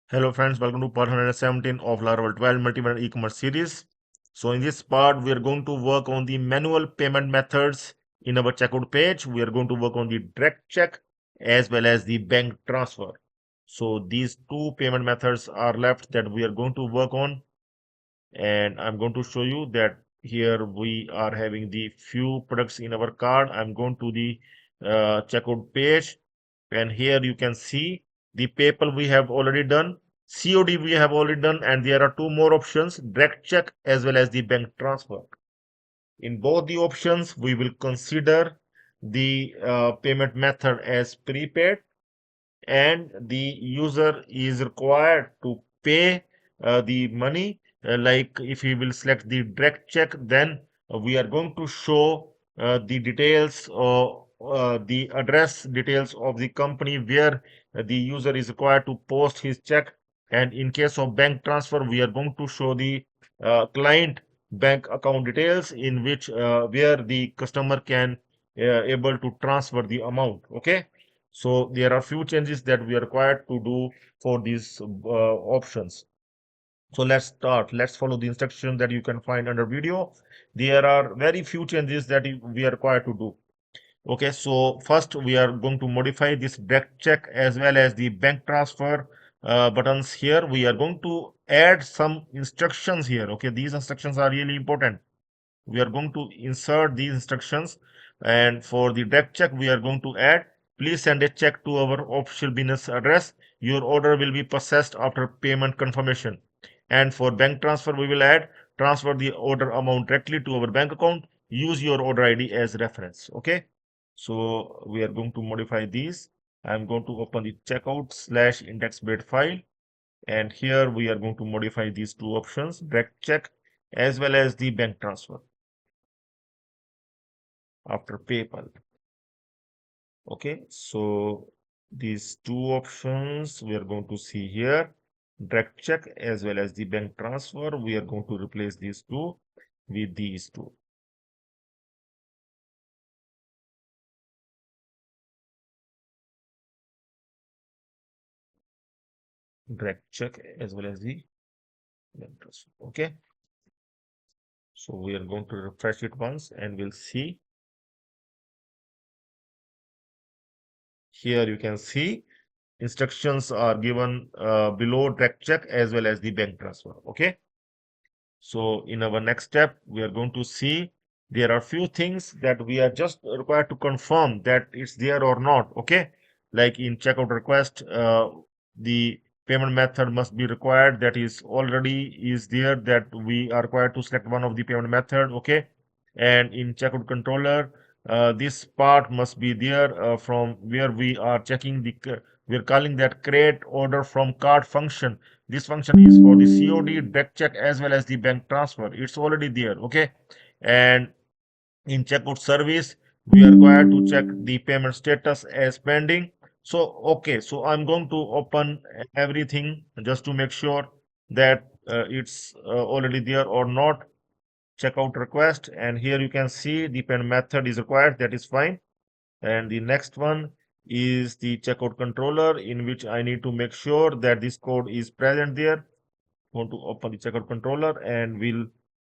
Hello friends, welcome to part 117 of Laravel 12 multi-vendor e-commerce series. So in this part, we are going to work on the manual payment methods in our checkout page. We are going to work on the direct check as well as the bank transfer. So these two payment methods are left that we are going to work on, and I'm going to show you that here we are having the few products in our cart. I'm going to the checkout page, and here you can see the PayPal we have already done, COD we have already done, and there are two more options, direct check as well as the bank transfer. In both the options, we will consider the payment method as prepaid, and the user is required to pay the money. Like if he will select the direct check, then we are going to show the details or the address details of the company where the user is required to post his check. And in case of bank transfer, we are going to show the client bank account details in which where the customer can able to transfer the amount. Okay, so there are few changes that we are required to do for these options. So let's start. Let's follow the instruction that you can find under video. There are very few changes that we are required to do. Okay, so first we are going to modify this direct check as well as the bank transfer buttons here. We are going to add some instructions here. Okay, these instructions are really important. We are going to insert these instructions, and for the direct check we are going to add, please send a check to our official business address. Your order will be processed after payment confirmation. And for bank transfer, we will add, transfer the order amount directly to our bank account. Use your order ID as reference. Okay, so we are going to modify these. I'm going to open the checkout slash index bed file, and here we are going to modify these two options, direct check as well as the bank transfer after PayPal. Okay, so these two options we are going to see here, direct check as well as the bank transfer. We are going to replace these two with these two, direct check as well as the bank transfer. Okay, so we are going to refresh it once and we'll see. Here you can see instructions are given below direct check as well as the bank transfer. Okay, so in our next step, we are going to see there are few things that we are just required to confirm that it's there or not. Okay, like in checkout request, the payment method must be required. That is already is there, that we are required to select one of the payment method. Okay, and in checkout controller, this part must be there from where we are checking the. We're calling that create order from cart function. This function is for the COD, direct check as well as the bank transfer. It's already there. Okay, and in checkout service, we are required to check the payment status as pending. So okay, so I'm going to open everything just to make sure that it's already there or not. Checkout request, and here you can see the payment method is required. That is fine. And the next one is the checkout controller, in which I need to make sure that this code is present there. Want to open the checkout controller and we'll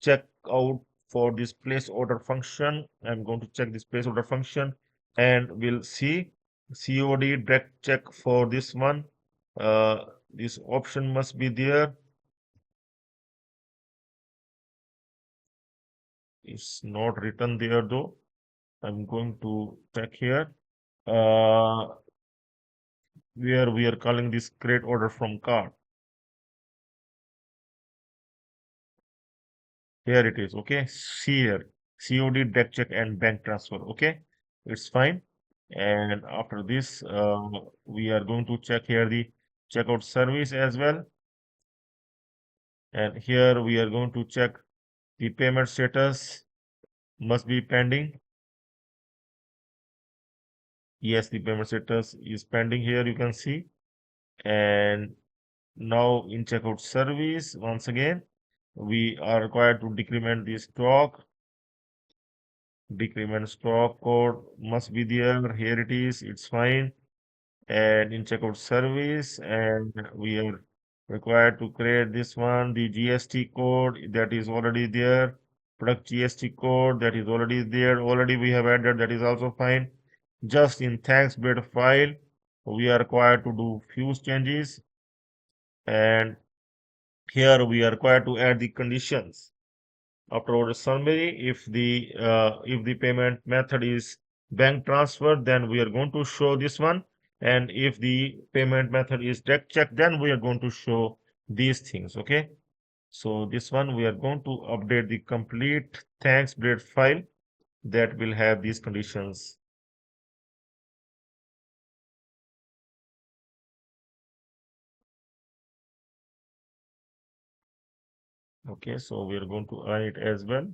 check out for this place order function. I'm going to check this place order function, and we'll see COD direct check for this one. This option must be there. It's not written there though. I'm going to check here. Uh, where we are calling this create order from cart. Here it is. Okay, see here, COD, direct check, and bank transfer. Okay, it's fine. And after this, we are going to check here the checkout service as well. And here we are going to check the payment status must be pending. Yes, the payment status is pending here, you can see. And now in checkout service, once again, we are required to decrement the stock. Decrement stock code must be there. Here it is. It's fine. And in checkout service, and we are required to create this one, the GST code that is already there, product GST code that is already there, already we have added, that is also fine. Just in thanks bit file, we are required to do few changes, and here we are required to add the conditions. After order summary, if the payment method is bank transfer, then we are going to show this one, and if the payment method is direct check, then we are going to show these things. Okay, so this one we are going to update the complete thanks grid file that will have these conditions. Okay, so we are going to run it as well.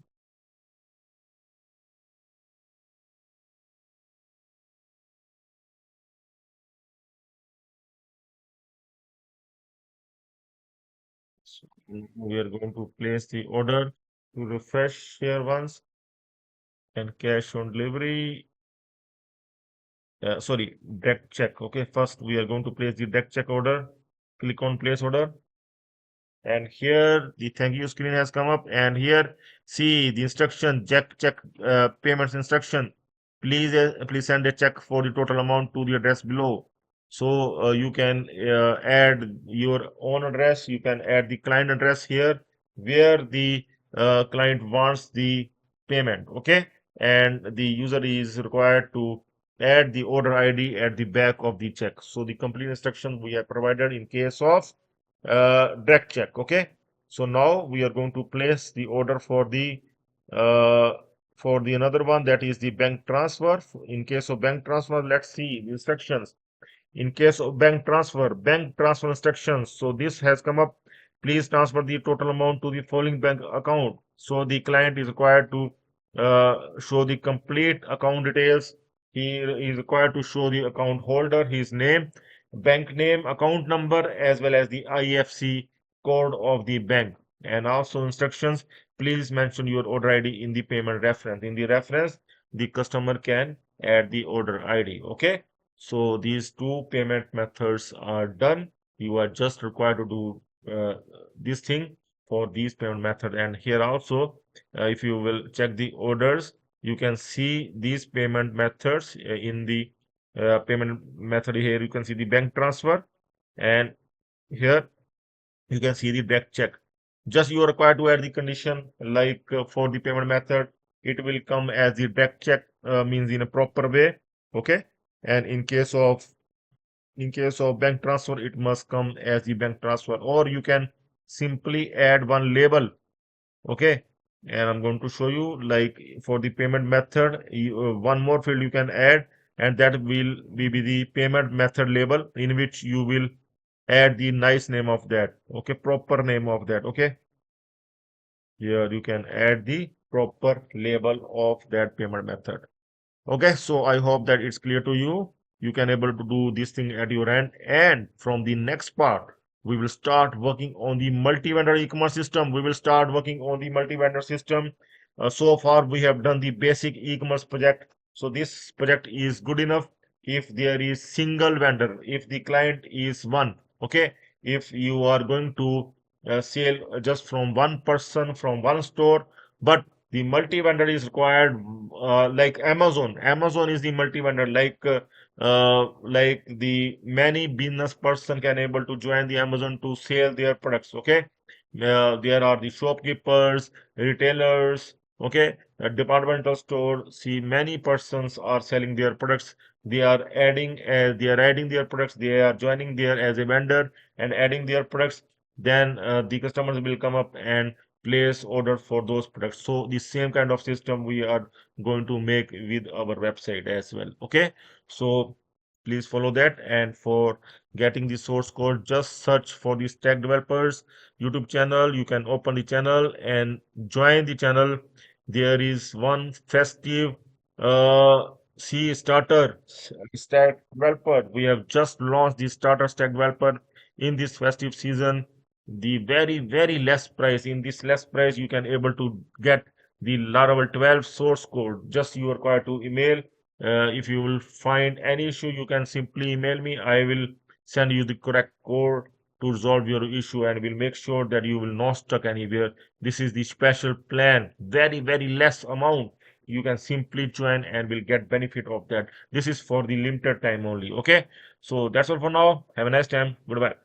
So we are going to place the order to refresh here once, and cash on delivery. Sorry, direct check. Okay, first we are going to place the direct check order. Click on place order, and here the thank you screen has come up, and here see the instruction check payments instruction. Please send a check for the total amount to the address below. So you can add your own address. You can add the client address here where the client wants the payment. Okay, and the user is required to add the order ID at the back of the check. So the complete instruction we have provided in case of direct check. Okay, so now we are going to place the order uh, for the another one, that is the bank transfer. In case of bank transfer, let's see the instructions. In case of bank transfer instructions, so this has come up. Please transfer the total amount to the following bank account. So the client is required to show the complete account details. He is required to show the account holder, his name, bank name, account number, as well as the IFC code of the bank. And also instructions, please mention your order ID in the payment reference. In the reference, the customer can add the order ID. Okay. So these two payment methods are done. You are just required to do this thing for these payment method. And here also, if you will check the orders, you can see these payment methods in the payment method. Here you can see the bank transfer, and here you can see the direct check. Just you are required to add the condition, like for the payment method, it will come as the direct check, means in a proper way. Okay, and in case of bank transfer, it must come as the bank transfer, or you can simply add one label. Okay, and I'm going to show you, like for the payment method, one more field you can add, and that will be the payment method label, in which you will add the nice name of that. Okay, proper name of that. Okay, here you can add the proper label of that payment method. Okay, so I hope that it's clear to you. You can able to do this thing at your end. And from the next part, we will start working on the multi-vendor e-commerce system. We will start working on the multi-vendor system. So far, we have done the basic e-commerce project. So this project is good enough if there is single vendor, if the client is one. Okay, if you are going to sell just from one person from one store, but the multi-vendor is required, like Amazon. Amazon is the multi-vendor, like the many business person can able to join the Amazon to sell their products. Okay, there are the shopkeepers, retailers. Okay, a departmental store. See, many persons are selling their products. They are adding their products. They are joining there as a vendor and adding their products. Then the customers will come up and place order for those products. So the same kind of system we are going to make with our website as well. Okay, so please follow that. And for getting the source code, just search for the stack developers YouTube channel. You can open the channel and join the channel. There is one festive C starter stack developer. We have just launched the starter stack developer in this festive season. The very less price. In this less price, you can able to get the Laravel 12 source code. Just you are required to email. If you will find any issue, you can simply email me. I will send you the correct code to resolve your issue, and will make sure that you will not stuck anywhere. This is the special plan, very, very less amount. You can simply join and will get benefit of that. This is for the limited time only. Okay. So that's all for now. Have a nice time. Goodbye.